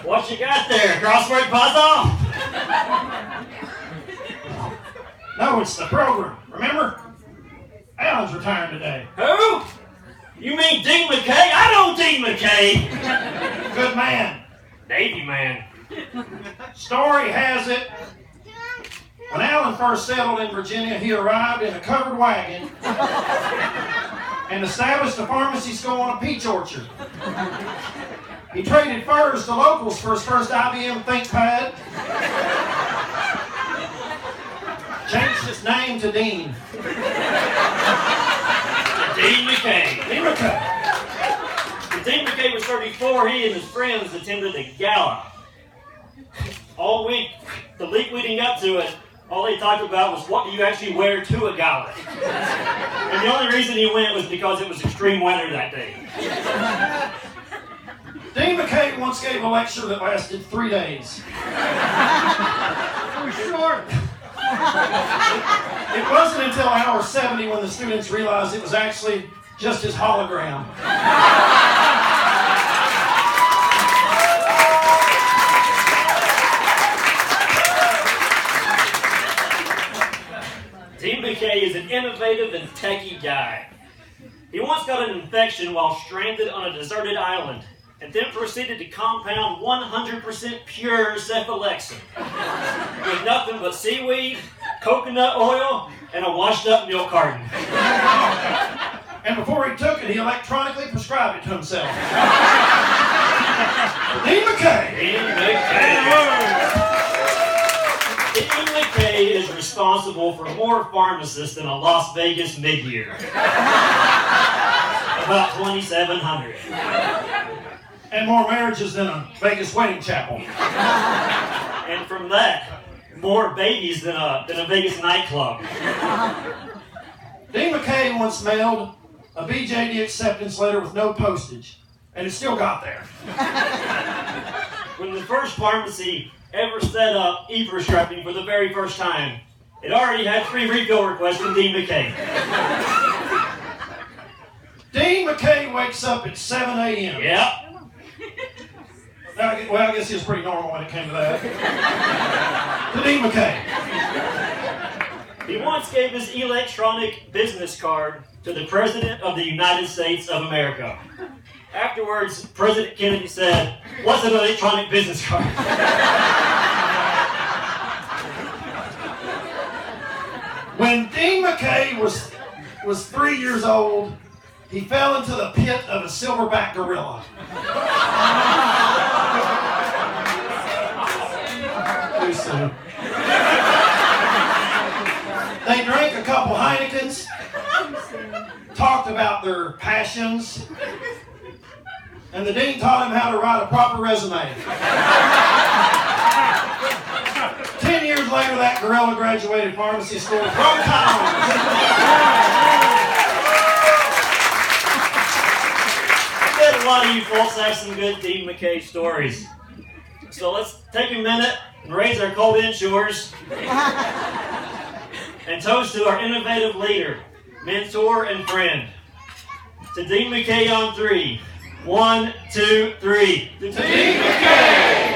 What you got there? Crossword puzzle? No, it's the program. Remember? Alan's retiring today. Who? You mean Dean McKay? I know Dean McKay. Good man. Navy man. Story has it, when Alan first settled in Virginia, he arrived in a covered wagon and established a pharmacy store on a peach orchard. He traded furs to locals for his first IBM ThinkPad. Changed his name to Dean. Dean McKay. Dean McKay. When Dean McKay was 34, he and his friends attended a gala. All week, the week leading up to it, all they talked about was what do you actually wear to a gala. And the only reason he went was because it was extreme weather that day. Dean McKay once gave a lecture that lasted 3 days. For sure. It wasn't until hour 70 when the students realized it was actually just his hologram. Dean McKay is an innovative and techie guy. He once got an infection while stranded on a deserted island, and then proceeded to compound 100% pure cephalexin with nothing but seaweed, coconut oil, and a washed-up milk carton. And before he took it, he electronically prescribed it to himself. Dean McKay! Dean McKay! Dean McKay is responsible for more pharmacists than a Las Vegas mid-year. About 2,700. And more marriages than a Vegas wedding chapel. And from that, more babies than a Vegas nightclub. Dean McKay once mailed a BJD acceptance letter with no postage, and it still got there. When the first pharmacy ever set up e-prescribing for the very first time, it already had 3 refill requests from Dean McKay. Dean McKay wakes up at 7 a.m. Yep. Well, I guess he was pretty normal when it came to that. To Dean McKay. He once gave his electronic business card to the President of the United States of America. Afterwards, President Kennedy said, "What's an electronic business card?" When Dean McKay was 3 years old, he fell into the pit of a silverback gorilla. Too soon. They drank a couple Heinekens, talked about their passions, and the dean taught him how to write a proper resume. 10 years later, that gorilla graduated pharmacy school from college. I bet a lot of you folks have some good Dean McKay stories. So let's take a minute and raise our cold insurers and toast to our innovative leader, mentor, and friend. To Dean McKay on 3. 1, 2, 3. To Dean McKay!